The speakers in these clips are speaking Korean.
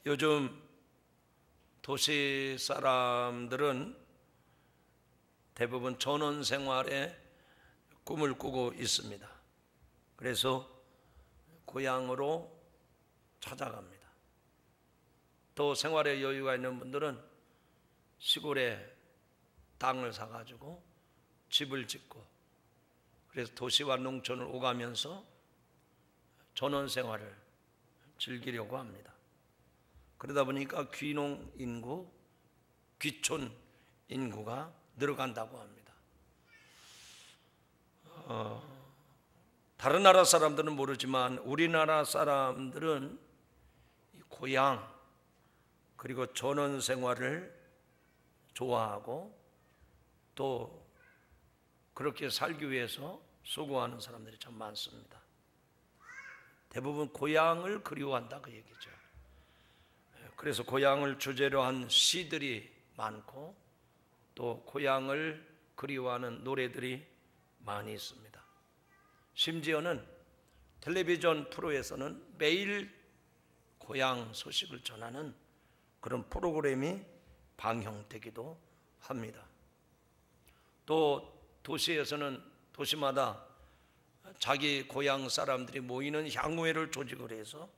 요즘 도시 사람들은 대부분 전원 생활에 꿈을 꾸고 있습니다. 그래서 고향으로 찾아갑니다. 또 생활에 여유가 있는 분들은 시골에 땅을 사가지고 집을 짓고, 그래서 도시와 농촌을 오가면서 전원 생활을 즐기려고 합니다. 그러다 보니까 귀농 인구, 귀촌 인구가 늘어간다고 합니다. 다른 나라 사람들은 모르지만 우리나라 사람들은 고향 그리고 전원 생활을 좋아하고 또 그렇게 살기 위해서 수고하는 사람들이 참 많습니다. 대부분 고향을 그리워한다 그 얘기죠. 그래서 고향을 주제로 한 시들이 많고 또 고향을 그리워하는 노래들이 많이 있습니다. 심지어는 텔레비전 프로에서는 매일 고향 소식을 전하는 그런 프로그램이 방영되기도 합니다. 또 도시에서는 도시마다 자기 고향 사람들이 모이는 향후회를 조직을 해서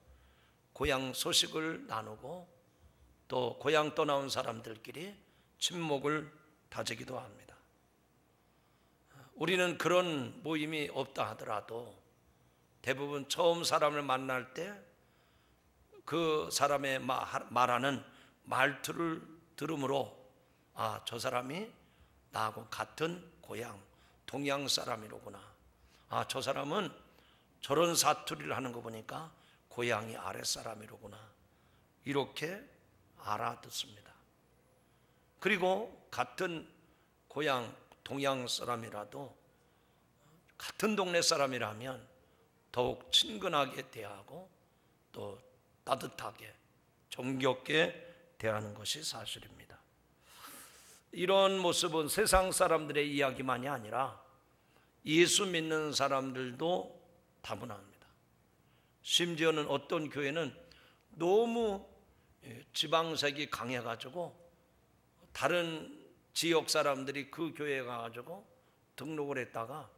고향 소식을 나누고 또 고향 떠나온 사람들끼리 친목을 다지기도 합니다. 우리는 그런 모임이 없다 하더라도 대부분 처음 사람을 만날 때 그 사람의 말하는 말투를 들으므로 저 사람이 나하고 같은 고향 동양 사람이로구나, 저 사람은 저런 사투리를 하는 거 보니까 고향이 아랫사람이로구나, 이렇게 알아듣습니다. 그리고 같은 고향 동양 사람이라도 같은 동네 사람이라면 더욱 친근하게 대하고 또 따뜻하게 정겹게 대하는 것이 사실입니다. 이런 모습은 세상 사람들의 이야기만이 아니라 예수 믿는 사람들도 다분합니다. 심지어는 어떤 교회는 너무 지방색이 강해가지고 다른 지역 사람들이 그 교회에 가가지고 등록을 했다가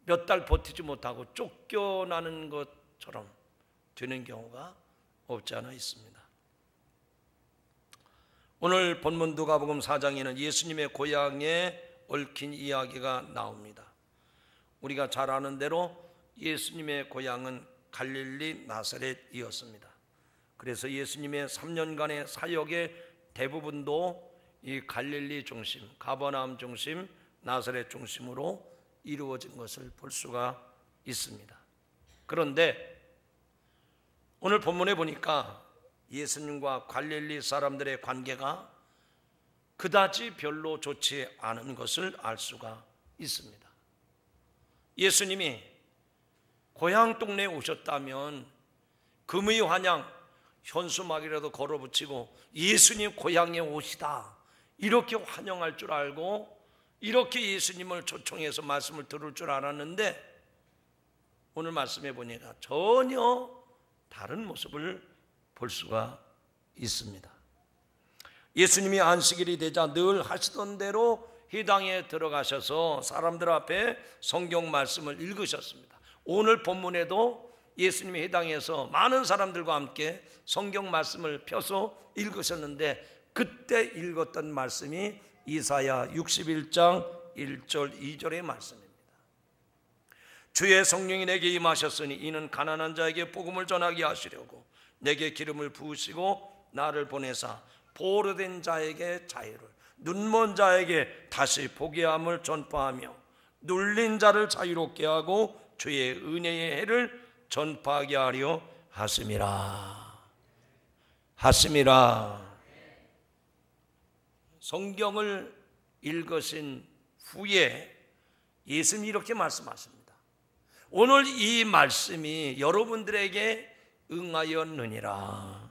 몇 달 버티지 못하고 쫓겨나는 것처럼 되는 경우가 없지 않아 있습니다. 오늘 본문 누가복음 4장에는 예수님의 고향에 얽힌 이야기가 나옵니다. 우리가 잘 아는 대로 예수님의 고향은 갈릴리 나사렛이었습니다. 그래서 예수님의 3년간의 사역의 대부분도 이 갈릴리 중심, 가버나움 중심, 나사렛 중심으로 이루어진 것을 볼 수가 있습니다. 그런데 오늘 본문에 보니까 예수님과 갈릴리 사람들의 관계가 그다지 별로 좋지 않은 것을 알 수가 있습니다. 예수님이 고향 동네에 오셨다면 금의 환양, 현수막이라도 걸어붙이고 예수님 고향에 오시다 이렇게 환영할 줄 알고 이렇게 예수님을 초청해서 말씀을 들을 줄 알았는데 오늘 말씀해 보니까 전혀 다른 모습을 볼 수가 있습니다. 예수님이 안식일이 되자 늘 하시던 대로 회당에 들어가셔서 사람들 앞에 성경 말씀을 읽으셨습니다. 오늘 본문에도 예수님이 회당에서 많은 사람들과 함께 성경 말씀을 펴서 읽으셨는데 그때 읽었던 말씀이 이사야 61장 1절 2절의 말씀입니다. 주의 성령이 내게 임하셨으니 이는 가난한 자에게 복음을 전하게 하시려고 내게 기름을 부으시고 나를 보내사 보호된 자에게 자유를, 눈먼 자에게 다시 보게 함을 전파하며 눌린 자를 자유롭게 하고 주의 은혜의 해를 전파하게 하려 하심이라. 성경을 읽으신 후에 예수님이 이렇게 말씀하십니다. 오늘 이 말씀이 여러분들에게 응하였느니라.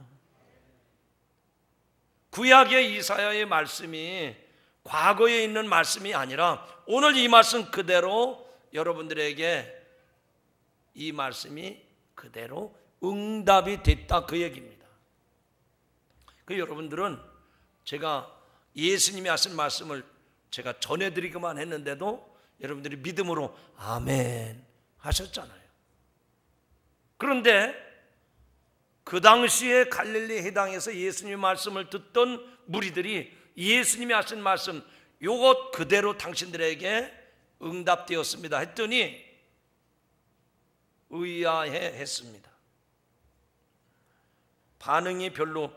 구약의 이사야의 말씀이 과거에 있는 말씀이 아니라 오늘 이 말씀 그대로 여러분들에게 이 말씀이 그대로 응답이 됐다 그 얘기입니다. 그 여러분들은 제가 예수님이 하신 말씀을 제가 전해드리기만 했는데도 여러분들이 믿음으로 아멘 하셨잖아요. 그런데 그 당시에 갈릴리 해당에서 예수님의 말씀을 듣던 무리들이 예수님이 하신 말씀 요것 그대로 당신들에게 응답되었습니다 했더니 의아해 했습니다. 반응이 별로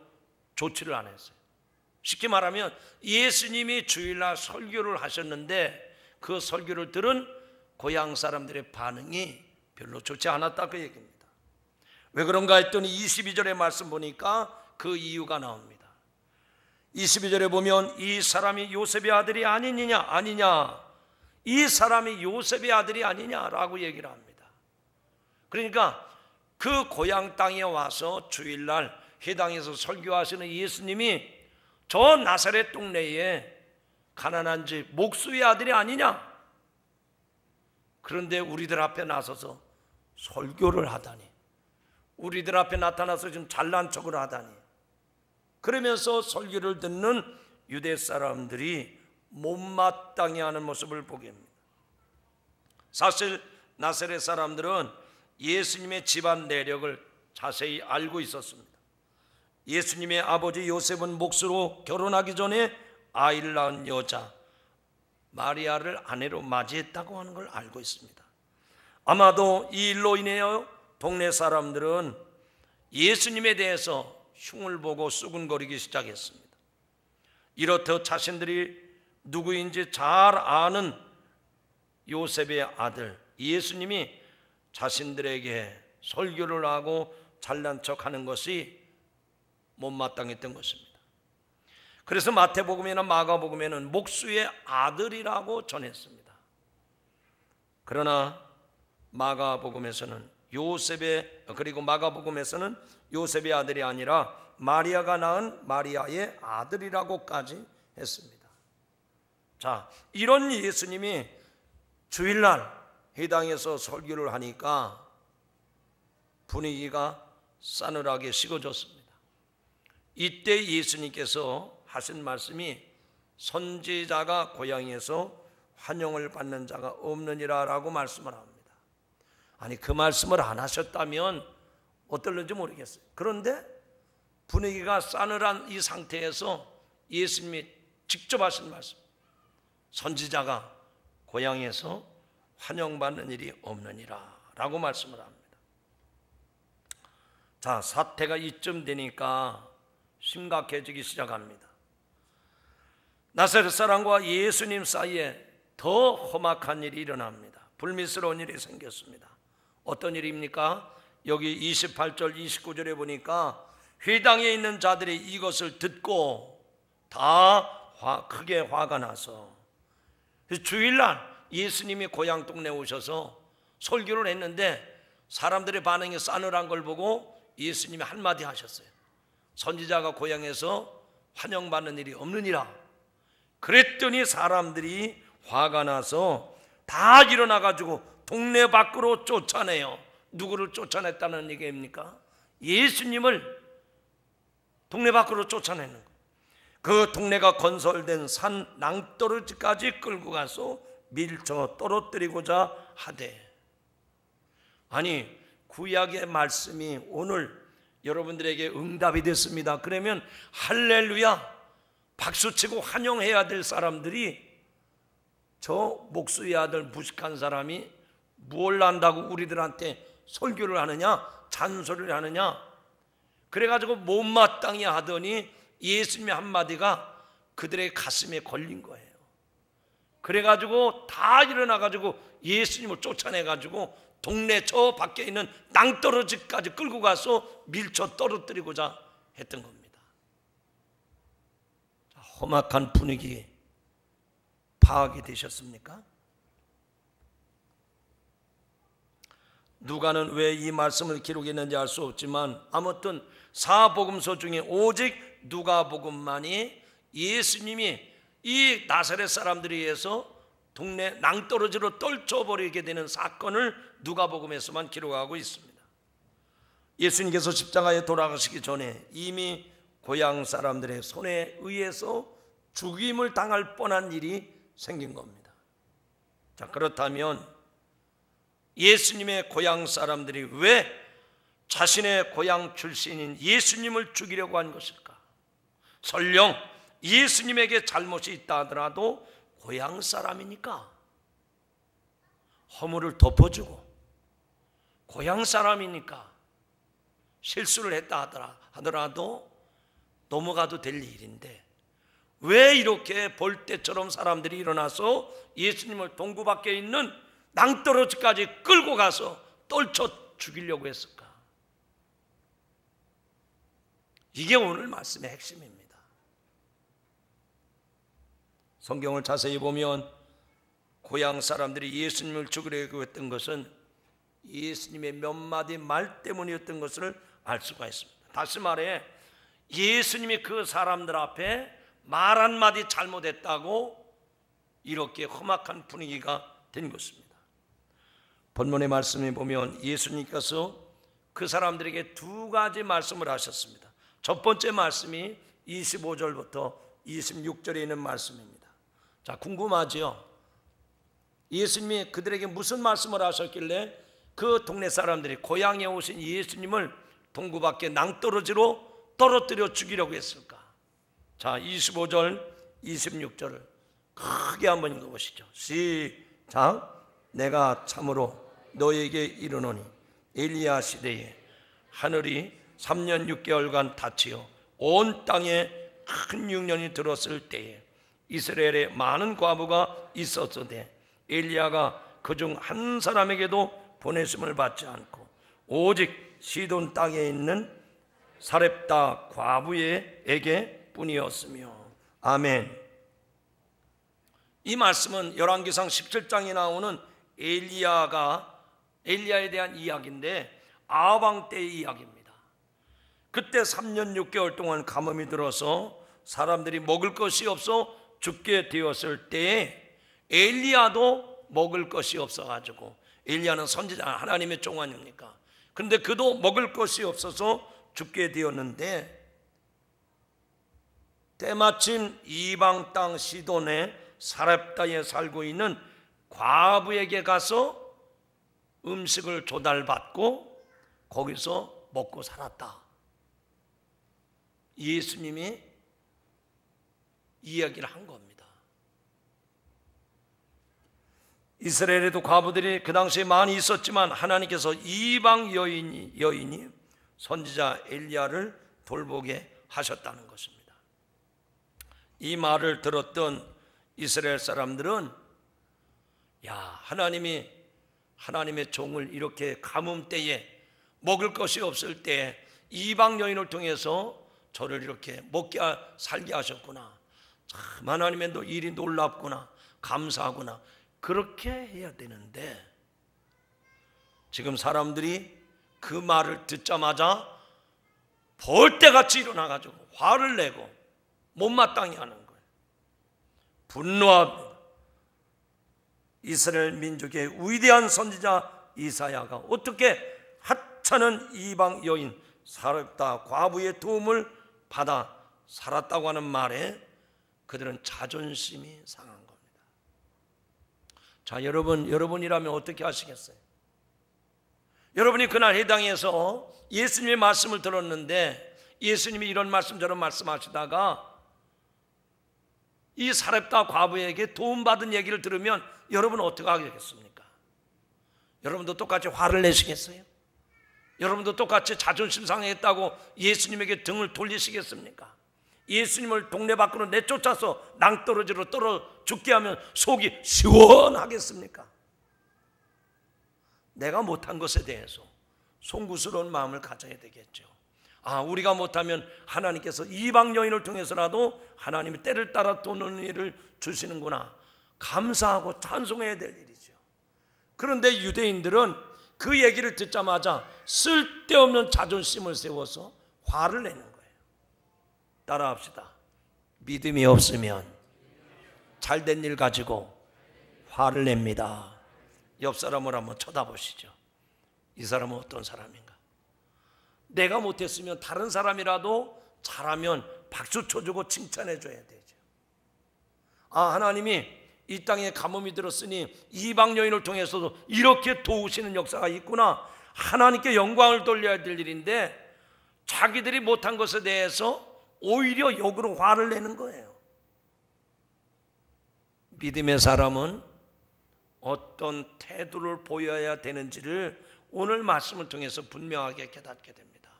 좋지를 않았어요. 쉽게 말하면 예수님이 주일날 설교를 하셨는데 그 설교를 들은 고향 사람들의 반응이 별로 좋지 않았다 그 얘기입니다. 왜 그런가 했더니 22절의 말씀 보니까 그 이유가 나옵니다. 22절에 보면 이 사람이 요셉의 아들이 아니냐 이 사람이 요셉의 아들이 아니냐라고 얘기를 합니다. 그러니까 그 고향 땅에 와서 주일날 회당에서 설교하시는 예수님이 저 나사렛 동네에 가난한 집 목수의 아들이 아니냐. 그런데 우리들 앞에 나서서 설교를 하다니, 우리들 앞에 나타나서 지금 잘난 척을 하다니, 그러면서 설교를 듣는 유대 사람들이 못마땅해 하는 모습을 보게 합니다. 사실 나사렛 사람들은 예수님의 집안 내력을 자세히 알고 있었습니다. 예수님의 아버지 요셉은 목수로 결혼하기 전에 아이를 낳은 여자 마리아를 아내로 맞이했다고 하는 걸 알고 있습니다. 아마도 이 일로 인하여 동네 사람들은 예수님에 대해서 흉을 보고 수군거리기 시작했습니다. 이렇듯 자신들이 누구인지 잘 아는 요셉의 아들 예수님이 자신들에게 설교를 하고 잘난 척하는 것이 못마땅했던 것입니다. 그래서 마태복음이나 마가복음에는 목수의 아들이라고 전했습니다. 그러나 마가복음에서는 그리고 마가복음에서는 요셉의 아들이 아니라 마리아가 낳은 마리아의 아들이라고까지 했습니다. 자, 이런 예수님이 주일날 회당에서 설교를 하니까 분위기가 싸늘하게 식어졌습니다. 이때 예수님께서 하신 말씀이 선지자가 고향에서 환영을 받는 자가 없느니라 라고 말씀을 합니다. 아니, 그 말씀을 안 하셨다면 어떨는지 모르겠어요. 그런데 분위기가 싸늘한 이 상태에서 예수님이 직접 하신 말씀, 선지자가 고향에서 환영받는 일이 없느니라 라고 말씀을 합니다. 자, 사태가 이쯤 되니까 심각해지기 시작합니다. 나사렛 사람과 예수님 사이에 더 험악한 일이 일어납니다. 불미스러운 일이 생겼습니다. 어떤 일입니까? 여기 28절 29절에 보니까 회당에 있는 자들이 이것을 듣고 다 크게 화가 나서 주일날 예수님이 고향 동네에 오셔서 설교를 했는데 사람들의 반응이 싸늘한 걸 보고 예수님이 한마디 하셨어요. 선지자가 고향에서 환영받는 일이 없느니라. 그랬더니 사람들이 화가 나서 다 일어나가지고 동네 밖으로 쫓아내요. 누구를 쫓아냈다는 얘기입니까? 예수님을 동네 밖으로 쫓아내는 거예요. 그 동네가 건설된 산 낭떠러지까지 끌고 가서 밀쳐 떨어뜨리고자 하되, 아니 구약의 말씀이 오늘 여러분들에게 응답이 됐습니다. 그러면 할렐루야 박수치고 환영해야 될 사람들이 저 목수의 아들 무식한 사람이 뭘 안다고 우리들한테 설교를 하느냐, 잔소리를 하느냐, 그래가지고 못마땅히 하더니 예수님의 한마디가 그들의 가슴에 걸린 거예요. 그래가지고 다 일어나가지고 예수님을 쫓아내가지고 동네 저 밖에 있는 낭떠러지까지 끌고 가서 밀쳐 떨어뜨리고자 했던 겁니다. 험악한 분위기 파악이 되셨습니까? 누가는 왜 이 말씀을 기록했는지 알 수 없지만 아무튼 사복음서 중에 오직 누가복음만이 예수님이 이 나사렛 사람들에 의해서 동네 낭떠러지로 떨쳐버리게 되는 사건을 누가복음에서만 기록하고 있습니다. 예수님께서 십자가에 돌아가시기 전에 이미 고향 사람들의 손에 의해서 죽임을 당할 뻔한 일이 생긴 겁니다. 자, 그렇다면 예수님의 고향 사람들이 왜 자신의 고향 출신인 예수님을 죽이려고 한 것일까? 설령 예수님에게 잘못이 있다 하더라도 고향 사람이니까 허물을 덮어주고, 고향 사람이니까 실수를 했다 하더라도 넘어가도 될 일인데, 왜 이렇게 벌떼처럼 사람들이 일어나서 예수님을 동구 밖에 있는 낭떠러지까지 끌고 가서 떨쳐 죽이려고 했을까? 이게 오늘 말씀의 핵심입니다. 성경을 자세히 보면 고향 사람들이 예수님을 죽이려고 했던 것은 예수님의 몇 마디 말 때문이었던 것을 알 수가 있습니다. 다시 말해, 예수님이 그 사람들 앞에 말 한마디 잘못했다고 이렇게 험악한 분위기가 된 것입니다. 본문의 말씀에 보면 예수님께서 그 사람들에게 두 가지 말씀을 하셨습니다. 첫 번째 말씀이 25절부터 26절에 있는 말씀입니다. 자, 궁금하지요? 예수님이 그들에게 무슨 말씀을 하셨길래 그 동네 사람들이 고향에 오신 예수님을 동구 밖에 낭떠러지로 떨어뜨려 죽이려고 했을까? 자, 25절, 26절을 크게 한번 읽어보시죠. 시작. 내가 참으로 너에게 이르노니 엘리야 시대에 하늘이 3년 6개월간 닫히어 온 땅에 큰 흉년이 들었을 때에 이스라엘에 많은 과부가 있었으되 엘리야가 그중 한 사람에게도 보내심을 받지 않고 오직 시돈 땅에 있는 사렙다 과부에게 뿐이었으며. 아멘. 이 말씀은 열왕기상 17장에 나오는 엘리야에 대한 이야기인데 아합 왕 때의 이야기입니다. 그때 3년 6개월 동안 가뭄이 들어서 사람들이 먹을 것이 없어 죽게 되었을 때에 엘리야도 먹을 것이 없어가지고, 엘리야는 선지자 하나님의 종 아닙니까? 그런데 그도 먹을 것이 없어서 죽게 되었는데, 때마침 이방 땅 시돈의 사렙다에 살고 있는 과부에게 가서 음식을 조달받고 거기서 먹고 살았다. 예수님이 이야기를 한 겁니다. 이스라엘에도 과부들이 그 당시에 많이 있었지만 하나님께서 이방 여인이 선지자 엘리야를 돌보게 하셨다는 것입니다. 이 말을 들었던 이스라엘 사람들은, 야, 하나님이 하나님의 종을 이렇게 가뭄 때에 먹을 것이 없을 때 이방 여인을 통해서 저를 이렇게 먹게 살게 하셨구나. 참 하나님의 일이 놀랍구나. 감사하구나. 그렇게 해야 되는데, 지금 사람들이 그 말을 듣자마자 벌떼같이 일어나가지고 화를 내고 못마땅해 하는 거예요. 분노합니다. 이스라엘 민족의 위대한 선지자 이사야가 어떻게 하찮은 이방 여인 사렙다 과부의 도움을 받아 살았다고 하는 말에 그들은 자존심이 상한 겁니다. 자, 여러분이라면 어떻게 하시겠어요? 여러분이 그날 해당에서 예수님의 말씀을 들었는데 예수님이 이런 말씀 저런 말씀하시다가 이 사렙다 과부에게 도움받은 얘기를 들으면 여러분은 어떻게 하겠습니까? 여러분도 똑같이 화를 내시겠어요? 여러분도 똑같이 자존심 상했다고 예수님에게 등을 돌리시겠습니까? 예수님을 동네 밖으로 내쫓아서 낭떠러지로 떨어 죽게 하면 속이 시원하겠습니까? 내가 못한 것에 대해서 송구스러운 마음을 가져야 되겠죠. 아, 우리가 못하면 하나님께서 이방 여인을 통해서라도 하나님이 때를 따라 도는 일을 주시는구나. 감사하고 찬송해야 될 일이죠. 그런데 유대인들은 그 얘기를 듣자마자 쓸데없는 자존심을 세워서 화를 내는 거예요. 따라합시다. 믿음이 없으면 잘된 일 가지고 화를 냅니다. 옆 사람을 한번 쳐다보시죠. 이 사람은 어떤 사람인가? 내가 못했으면 다른 사람이라도 잘하면 박수 쳐주고 칭찬해 줘야 되죠. 하나님이 이 땅에 가뭄이 들었으니 이방 여인을 통해서도 이렇게 도우시는 역사가 있구나, 하나님께 영광을 돌려야 될 일인데 자기들이 못한 것에 대해서 오히려 역으로 화를 내는 거예요. 믿음의 사람은 어떤 태도를 보여야 되는지를 오늘 말씀을 통해서 분명하게 깨닫게 됩니다.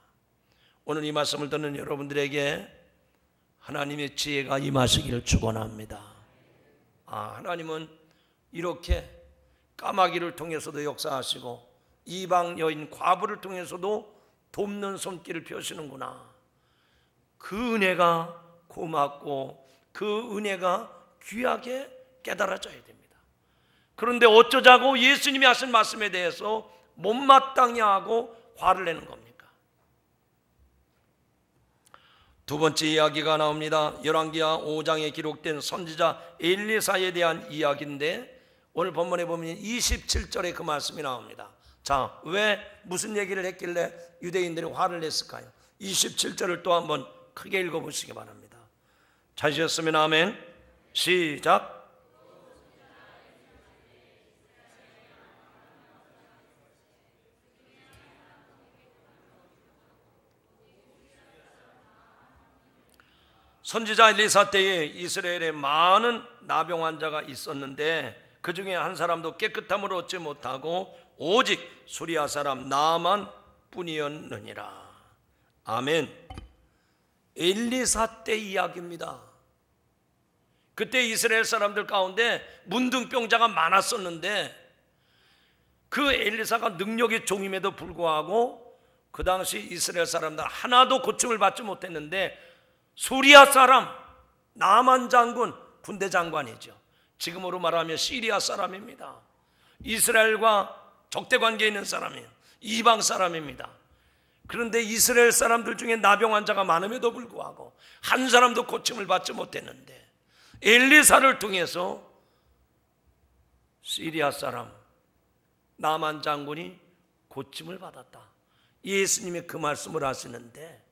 오늘 이 말씀을 듣는 여러분들에게 하나님의 지혜가 임하시기를 축원합니다. 하나님은 이렇게 까마귀를 통해서도 역사하시고 이방 여인 과부를 통해서도 돕는 손길을 펴시는구나. 그 은혜가 고맙고 그 은혜가 귀하게 깨달아져야 됩니다. 그런데 어쩌자고 예수님이 하신 말씀에 대해서 못마땅해 하고 화를 내는 겁니까? 두 번째 이야기가 나옵니다. 열왕기하 5장에 기록된 선지자 엘리사에 대한 이야기인데 오늘 본문에 보면 27절에 그 말씀이 나옵니다. 자, 왜 무슨 얘기를 했길래 유대인들이 화를 냈을까요? 27절을 또 한번 크게 읽어보시기 바랍니다. 찾으셨으면 아멘. 시작. 선지자 엘리사 때에 이스라엘에 많은 나병 환자가 있었는데 그 중에 한 사람도 깨끗함을 얻지 못하고 오직 수리아 사람 나만 뿐이었느니라. 아멘. 엘리사 때 이야기입니다. 그때 이스라엘 사람들 가운데 문둥병자가 많았었는데 그 엘리사가 능력이 종임에도 불구하고 그 당시 이스라엘 사람들 하나도 고침을 받지 못했는데 수리아 사람 나만 장군, 군대 장관이죠. 지금으로 말하면 시리아 사람입니다. 이스라엘과 적대 관계에 있는 사람이에요. 이방 사람입니다. 그런데 이스라엘 사람들 중에 나병 환자가 많음에도 불구하고 한 사람도 고침을 받지 못했는데 엘리사를 통해서 시리아 사람 나만 장군이 고침을 받았다. 예수님이 그 말씀을 하시는데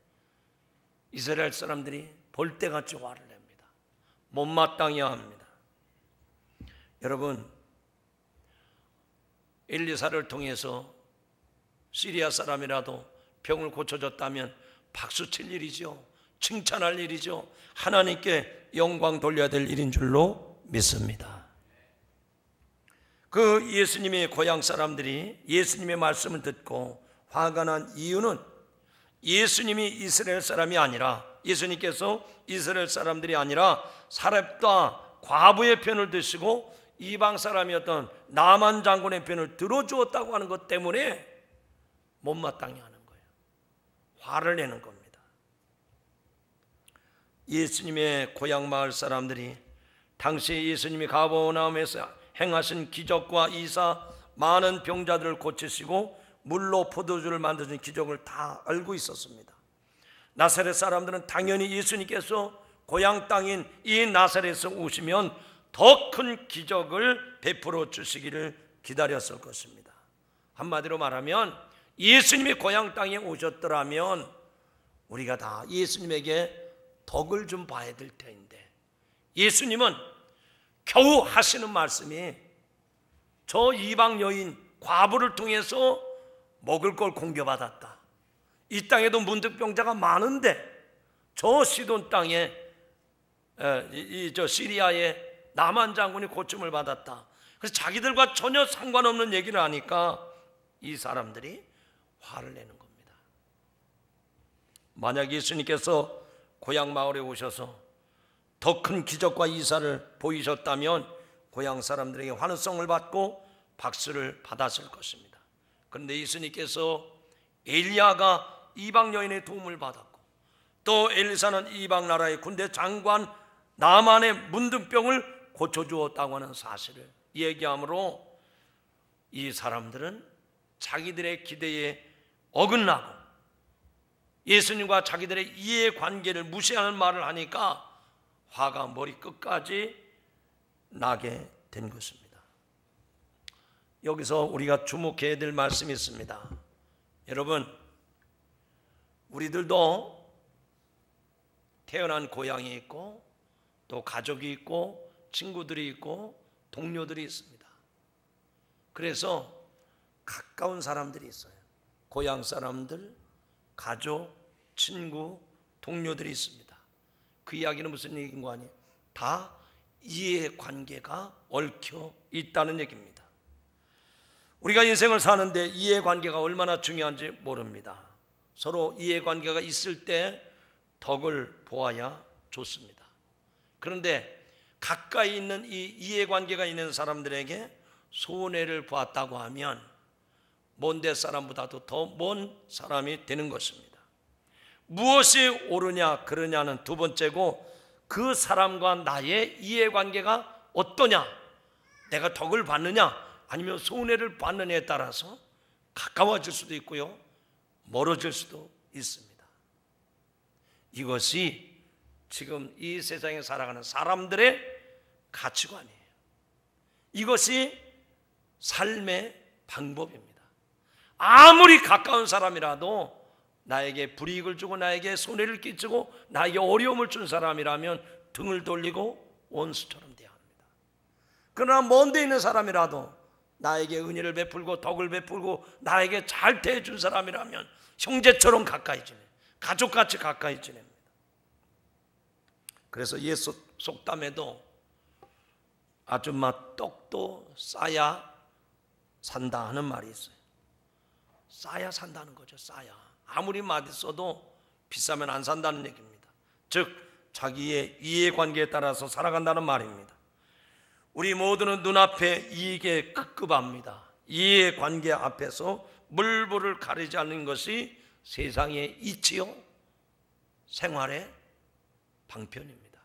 이스라엘 사람들이 벌떼같이 화를 냅니다. 못마땅해 합니다. 여러분, 엘리사를 통해서 시리아 사람이라도 병을 고쳐줬다면 박수칠 일이죠. 칭찬할 일이죠. 하나님께 영광 돌려야 될 일인 줄로 믿습니다. 그 예수님의 고향 사람들이 예수님의 말씀을 듣고 화가 난 이유는 예수님이 이스라엘 사람이 아니라, 예수님께서 이스라엘 사람들이 아니라 사렙과 과부의 편을 드시고 이방 사람이었던 나만 장군의 편을 들어주었다고 하는 것 때문에 못마땅해 하는 거예요. 화를 내는 겁니다. 예수님의 고향 마을 사람들이 당시 예수님이 가버나움에서 행하신 기적과 이사, 많은 병자들을 고치시고 물로 포도주를 만드는 기적을 다 알고 있었습니다. 나사렛 사람들은 당연히 예수님께서 고향 땅인 이 나사렛에서 오시면 더 큰 기적을 베풀어 주시기를 기다렸을 것입니다. 한마디로 말하면 예수님이 고향 땅에 오셨더라면 우리가 다 예수님에게 덕을 좀 봐야 될 텐데, 예수님은 겨우 하시는 말씀이 저 이방 여인 과부를 통해서 먹을 걸 공겨받았다. 이 땅에도 문득병자가 많은데 저 시돈 땅에 저 시리아의 나만 장군이 고침을 받았다. 그래서 자기들과 전혀 상관없는 얘기를 하니까 이 사람들이 화를 내는 겁니다. 만약 예수님께서 고향 마을에 오셔서 더 큰 기적과 이사를 보이셨다면 고향 사람들에게 환호성을 받고 박수를 받았을 것입니다. 그런데 예수님께서 엘리야가 이방 여인의 도움을 받았고 또 엘리사는 이방 나라의 군대 장관 나만의 문둥병을 고쳐주었다고 하는 사실을 얘기하므로 이 사람들은 자기들의 기대에 어긋나고 예수님과 자기들의 이해관계를 무시하는 말을 하니까 화가 머리끝까지 나게 된 것입니다. 여기서 우리가 주목해야 될 말씀이 있습니다. 여러분, 우리들도 태어난 고향이 있고 또 가족이 있고 친구들이 있고 동료들이 있습니다. 그래서 가까운 사람들이 있어요. 고향 사람들, 가족, 친구, 동료들이 있습니다. 그 이야기는 무슨 얘기인 거 아니에요? 다 이해관계가 얽혀 있다는 얘기입니다. 우리가 인생을 사는데 이해관계가 얼마나 중요한지 모릅니다. 서로 이해관계가 있을 때 덕을 보아야 좋습니다. 그런데 가까이 있는 이 이해관계가 있는 사람들에게 손해를 보았다고 하면 먼 데 사람보다도 더 먼 사람이 되는 것입니다. 무엇이 옳으냐 그르냐는 두 번째고, 그 사람과 나의 이해관계가 어떠냐, 내가 덕을 받느냐 아니면 손해를 받느냐에 따라서 가까워질 수도 있고요, 멀어질 수도 있습니다. 이것이 지금 이 세상에 살아가는 사람들의 가치관이에요. 이것이 삶의 방법입니다. 아무리 가까운 사람이라도 나에게 불이익을 주고 나에게 손해를 끼치고 나에게 어려움을 준 사람이라면 등을 돌리고 원수처럼 대해야 합니다. 그러나 먼 데 있는 사람이라도 나에게 은혜를 베풀고 덕을 베풀고 나에게 잘 대해준 사람이라면 형제처럼 가까이 지내, 가족같이 가까이 지냅니다. 그래서 옛 속담에도 아줌마 떡도 싸야 산다 하는 말이 있어요. 싸야 산다는 거죠. 싸야. 아무리 맛있어도 비싸면 안 산다는 얘기입니다. 즉 자기의 이해관계에 따라서 살아간다는 말입니다. 우리 모두는 눈앞에 이익에 급급합니다. 이해관계 앞에서 물불을 가리지 않는 것이 세상의 이치요 생활의 방편입니다.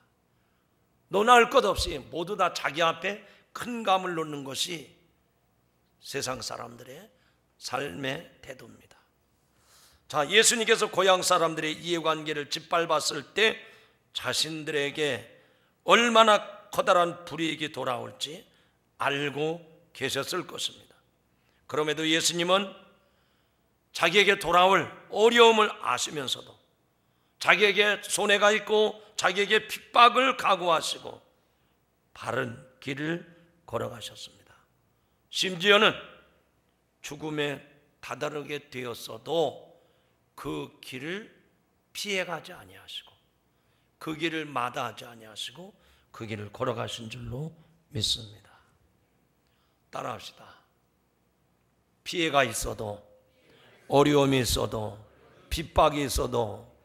논할 것 없이 모두 다 자기 앞에 큰 감을 놓는 것이 세상 사람들의 삶의 태도입니다. 자, 예수님께서 고향 사람들의 이해관계를 짓밟았을 때 자신들에게 얼마나 커다란 불이익이 돌아올지 알고 계셨을 것입니다. 그럼에도 예수님은 자기에게 돌아올 어려움을 아시면서도 자기에게 손해가 있고 자기에게 핍박을 각오하시고 바른 길을 걸어가셨습니다. 심지어는 죽음에 다다르게 되었어도 그 길을 피해가지 아니하시고 그 길을 마다하지 아니하시고 그 길을 걸어가신 줄로 믿습니다. 따라합시다. 피해가 있어도, 어려움이 있어도, 핍박이 있어도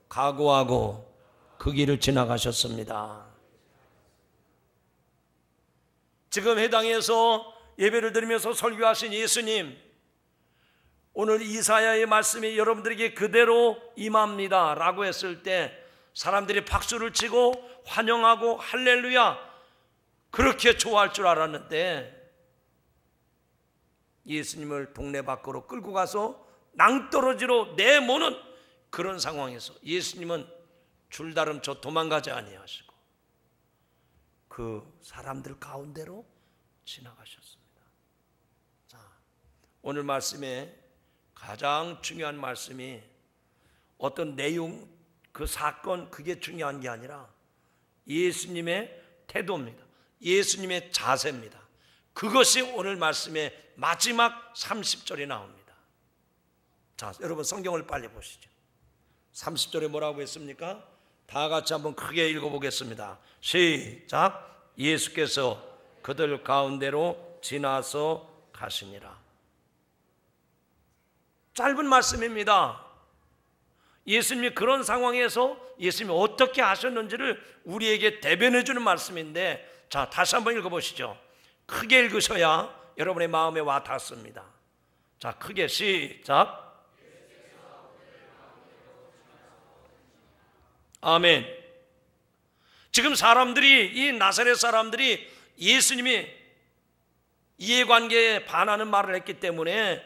각오하고 그 길을 지나가셨습니다. 지금 해당에서 예배를 드리면서 설교하신 예수님, 오늘 이사야의 말씀이 여러분들에게 그대로 임합니다 라고 했을 때 사람들이 박수를 치고 환영하고 할렐루야 그렇게 좋아할 줄 알았는데, 예수님을 동네 밖으로 끌고 가서 낭떠러지로 내모는 그런 상황에서 예수님은 줄다름쳐 도망가지 아니하시고 그 사람들 가운데로 지나가셨습니다. 자, 오늘 말씀에 가장 중요한 말씀이 어떤 내용, 그 사건, 그게 중요한 게 아니라 예수님의 태도입니다. 예수님의 자세입니다. 그것이 오늘 말씀의 마지막 30절에 나옵니다. 자, 여러분 성경을 빨리 보시죠. 30절에 뭐라고 했습니까? 다 같이 한번 크게 읽어보겠습니다. 시작. 예수께서 그들 가운데로 지나서 가시니라. 짧은 말씀입니다. 예수님이 그런 상황에서 예수님이 어떻게 하셨는지를 우리에게 대변해 주는 말씀인데, 자, 다시 한번 읽어보시죠. 크게 읽으셔야 여러분의 마음에 와 닿습니다. 자, 크게 시작. 아멘. 지금 사람들이, 이 나사렛 사람들이 예수님이 이해관계에 반하는 말을 했기 때문에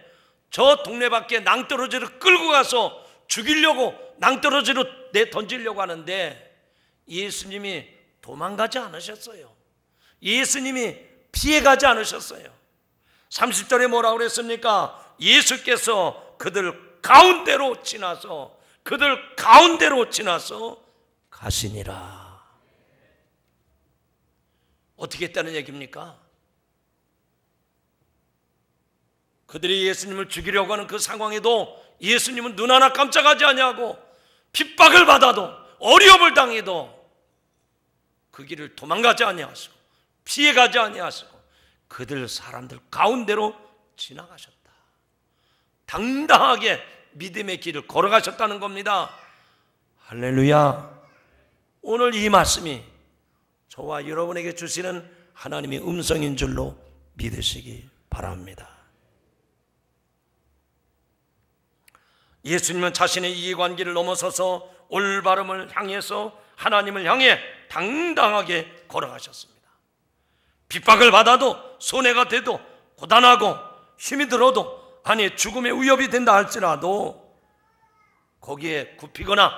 저 동네 밖에 낭떠러지를 끌고 가서 죽이려고, 낭떠러지로 내던지려고 하는데 예수님이 도망가지 않으셨어요. 예수님이 피해가지 않으셨어요. 30절에 뭐라고 그랬습니까? 예수께서 그들 가운데로 지나서 가시니라. 어떻게 했다는 얘기입니까? 그들이 예수님을 죽이려고 하는 그 상황에도 예수님은 눈 하나 깜짝하지 아니하고 핍박을 받아도 어려움을 당해도 그 길을 도망가지 아니하시고 피해가지 아니하시고 그들 사람들 가운데로 지나가셨다. 당당하게 믿음의 길을 걸어가셨다는 겁니다. 할렐루야. 오늘 이 말씀이 저와 여러분에게 주시는 하나님의 음성인 줄로 믿으시기 바랍니다. 예수님은 자신의 이해관계를 넘어서서 올바름을 향해서 하나님을 향해 당당하게 걸어가셨습니다. 핍박을 받아도 손해가 돼도 고단하고 힘이 들어도 아니 죽음의 위협이 된다 할지라도 거기에 굽히거나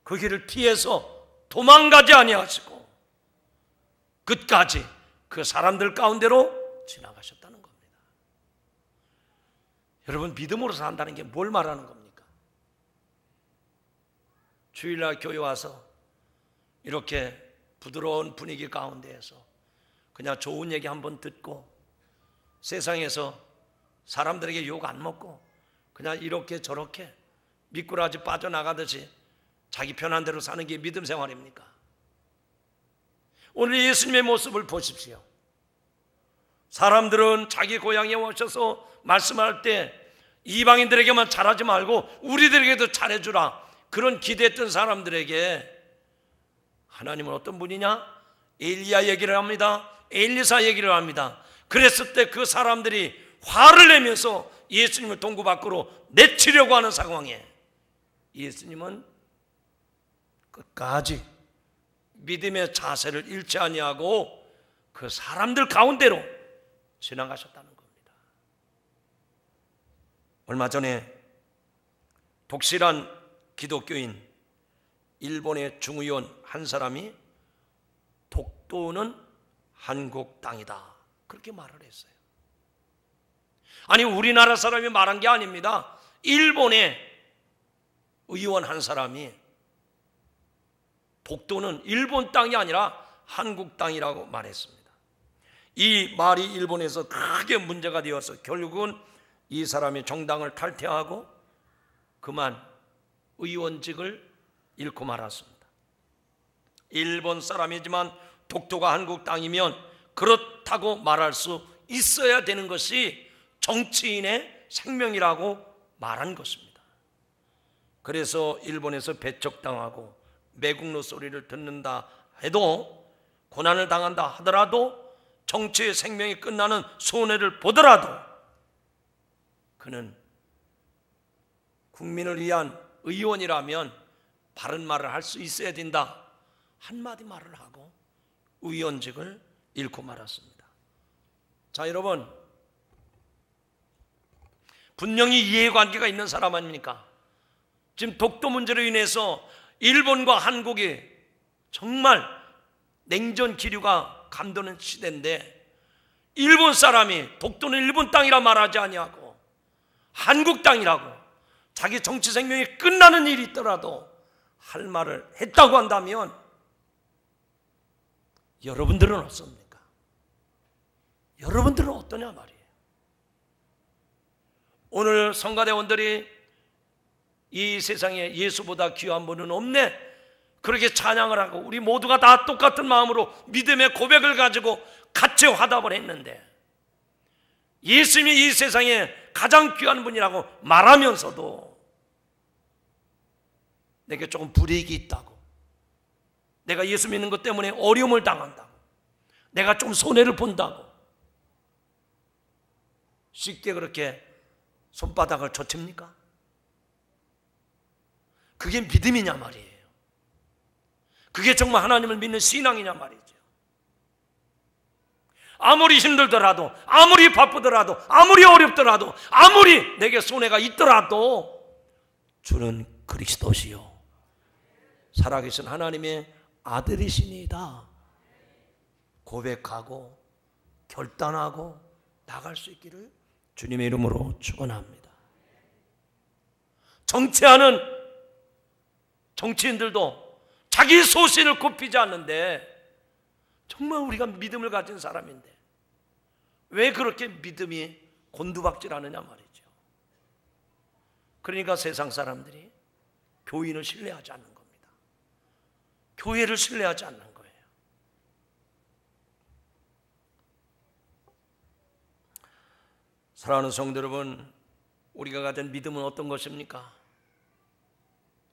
그 길을 피해서 도망가지 아니하시고 끝까지 그 사람들 가운데로 지나가셨다는 겁니다. 여러분, 믿음으로 산다는 게 뭘 말하는 겁니까? 주일날 교회 와서 이렇게 부드러운 분위기 가운데에서 그냥 좋은 얘기 한번 듣고 세상에서 사람들에게 욕 안 먹고 그냥 이렇게 저렇게 미꾸라지 빠져나가듯이 자기 편한 대로 사는 게 믿음 생활입니까? 오늘 예수님의 모습을 보십시오. 사람들은 자기 고향에 오셔서 말씀할 때 이방인들에게만 잘하지 말고 우리들에게도 잘해주라, 그런 기대했던 사람들에게 하나님은 어떤 분이냐? 엘리야 얘기를 합니다. 엘리사 얘기를 합니다. 그랬을 때 그 사람들이 화를 내면서 예수님을 동구 밖으로 내치려고 하는 상황에 예수님은 끝까지 믿음의 자세를 잃지 아니하고 그 사람들 가운데로 지나가셨다는 겁니다. 얼마 전에 독실한 기독교인 일본의 중의원 한 사람이 독도는 한국 땅이다, 그렇게 말을 했어요. 아니, 우리나라 사람이 말한 게 아닙니다. 일본의 의원 한 사람이 독도는 일본 땅이 아니라 한국 땅이라고 말했습니다. 이 말이 일본에서 크게 문제가 되어서 결국은 이 사람이 정당을 탈퇴하고 그만 의원직을 잃고 말았습니다. 일본 사람이지만 독도가 한국 땅이면 그렇다고 말할 수 있어야 되는 것이 정치인의 생명이라고 말한 것입니다. 그래서 일본에서 배척당하고 매국노 소리를 듣는다 해도, 고난을 당한다 하더라도, 정치의 생명이 끝나는 손해를 보더라도 그는 국민을 위한 의원이라면 바른 말을 할 수 있어야 된다, 한마디 말을 하고 의원직을 잃고 말았습니다. 자, 여러분, 분명히 이해관계가 있는 사람 아닙니까? 지금 독도 문제로 인해서 일본과 한국이 정말 냉전 기류가 감도는 시대인데 일본 사람이 독도는 일본 땅이라 말하지 아니하고 한국 땅이라고 자기 정치 생명이 끝나는 일이 있더라도 할 말을 했다고 한다면 여러분들은 어떻습니까? 여러분들은 어떠냐 말이에요. 오늘 성가대원들이 이 세상에 예수보다 귀한 분은 없네, 그렇게 찬양을 하고 우리 모두가 다 똑같은 마음으로 믿음의 고백을 가지고 같이 화답을 했는데 예수님이 이 세상에 가장 귀한 분이라고 말하면서도 내게 조금 불이익이 있다고, 내가 예수 믿는 것 때문에 어려움을 당한다고, 내가 좀 손해를 본다고 쉽게 그렇게 손바닥을 젖힙니까? 그게 믿음이냐 말이에요. 그게 정말 하나님을 믿는 신앙이냐 말이죠. 아무리 힘들더라도, 아무리 바쁘더라도, 아무리 어렵더라도, 아무리 내게 손해가 있더라도 주는 그리스도시요 살아계신 하나님의 아들이시니이다 고백하고 결단하고 나갈 수 있기를 주님의 이름으로 축원합니다. 정치하는 정치인들도 자기 소신을 굽히지 않는데 정말 우리가 믿음을 가진 사람인데 왜 그렇게 믿음이 곤두박질하느냐 말이죠. 그러니까 세상 사람들이 교인을 신뢰하지 않는 겁니다. 교회를 신뢰하지 않는 거예요. 사랑하는 성도 여러분, 우리가 가진 믿음은 어떤 것입니까?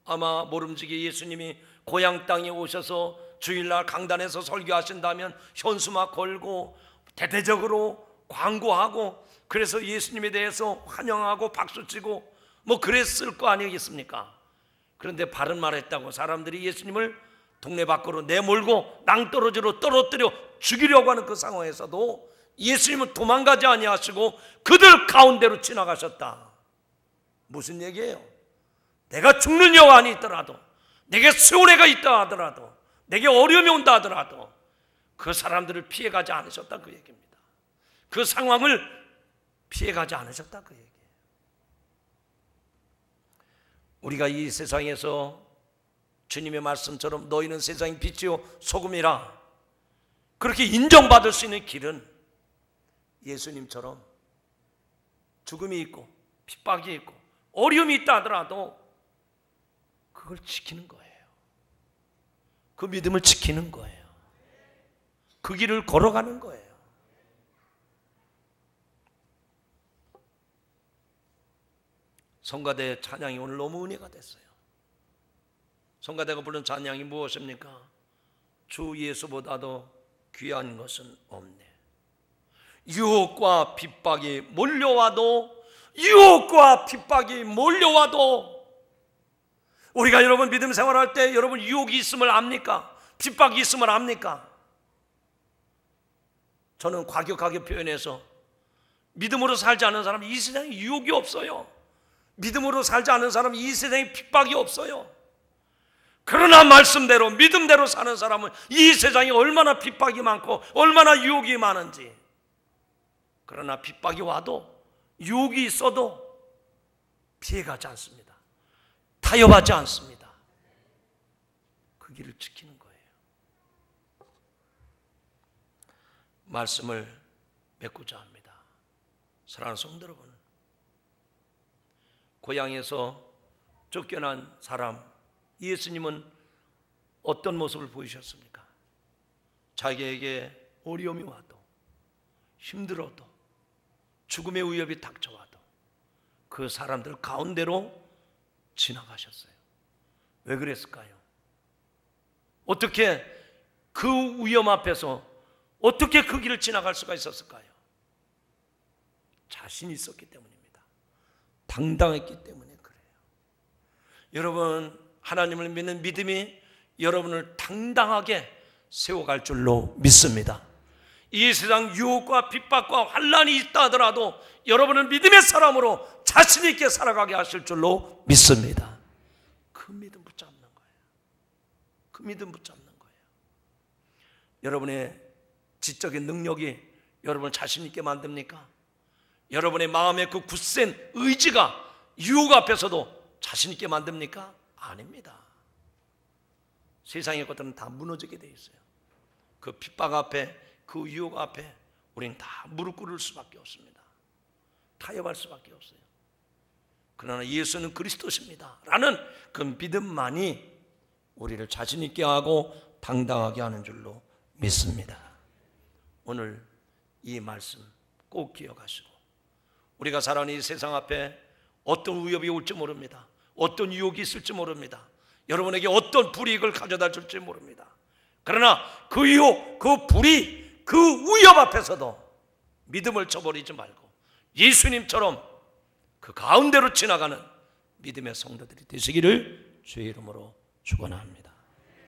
아마 모름지기 예수님이 고향 땅에 오셔서 주일날 강단에서 설교하신다면 현수막 걸고 대대적으로 광고하고 그래서 예수님에 대해서 환영하고 박수치고 뭐 그랬을 거 아니겠습니까? 그런데 바른 말 했다고 사람들이 예수님을 동네 밖으로 내몰고 낭떠러지로 떨어뜨려 죽이려고 하는 그 상황에서도 예수님은 도망가지 아니하시고 그들 가운데로 지나가셨다. 무슨 얘기예요? 내가 죽는 여한이 있더라도, 내게 수혼해가 있다 하더라도, 내게 어려움이 온다 하더라도 그 사람들을 피해가지 않으셨다 그 얘기입니다. 그 상황을 피해가지 않으셨다 그 얘기예요. 우리가 이 세상에서 주님의 말씀처럼 너희는 세상의 빛이요 소금이라 그렇게 인정받을 수 있는 길은 예수님처럼 죽음이 있고 핍박이 있고 어려움이 있다 하더라도 그걸 지키는 거예요. 그 믿음을 지키는 거예요. 그 길을 걸어가는 거예요. 성가대 찬양이 오늘 너무 은혜가 됐어요. 성가대가 부른 찬양이 무엇입니까? 주 예수보다도 귀한 것은 없네. 유혹과 핍박이 몰려와도 우리가 여러분 믿음 생활할 때 여러분 유혹이 있음을 압니까? 핍박이 있음을 압니까? 저는 과격하게 표현해서 믿음으로 살지 않는 사람은 이 세상에 유혹이 없어요. 믿음으로 살지 않는 사람은 이 세상에 핍박이 없어요. 그러나 말씀대로 믿음대로 사는 사람은 이 세상에 얼마나 핍박이 많고 얼마나 유혹이 많은지, 그러나 핍박이 와도 유혹이 있어도 피해가지 않습니다. 타협하지 않습니다. 그 길을 지키는 거예요. 말씀을 맺고자 합니다. 사랑하는 성도 여러분, 고향에서 쫓겨난 사람 예수님은 어떤 모습을 보이셨습니까? 자기에게 어려움이 와도 힘들어도 죽음의 위협이 닥쳐와도 그 사람들 가운데로 지나가셨어요. 왜 그랬을까요? 어떻게 그 위험 앞에서 어떻게 그 길을 지나갈 수가 있었을까요? 자신이 있었기 때문입니다. 당당했기 때문에 그래요. 여러분, 하나님을 믿는 믿음이 여러분을 당당하게 세워갈 줄로 믿습니다. 이 세상 유혹과 핍박과 환난이 있다 하더라도 여러분은 믿음의 사람으로 자신 있게 살아가게 하실 줄로 믿습니다. 그 믿음 붙잡는 거예요. 그 믿음 붙잡는 거예요. 여러분의 지적인 능력이 여러분을 자신 있게 만듭니까? 여러분의 마음의 그 굳센 의지가 유혹 앞에서도 자신 있게 만듭니까? 아닙니다. 세상의 것들은 다 무너지게 돼 있어요. 그 핍박 앞에, 그 유혹 앞에 우리는 다 무릎 꿇을 수밖에 없습니다. 타협할 수밖에 없어요. 그러나 예수는 그리스도십니다 라는 그 믿음만이 우리를 자신 있게 하고 당당하게 하는 줄로 믿습니다. 오늘 이 말씀 꼭 기억하시고, 우리가 살아가는 이 세상 앞에 어떤 위협이 올지 모릅니다. 어떤 유혹이 있을지 모릅니다. 여러분에게 어떤 불이익을 가져다 줄지 모릅니다. 그러나 그 유혹, 그 불이, 그 위협 앞에서도 믿음을 저버리지 말고 예수님처럼 그 가운데로 지나가는 믿음의 성도들이 되시기를 주의 이름으로 축원합니다.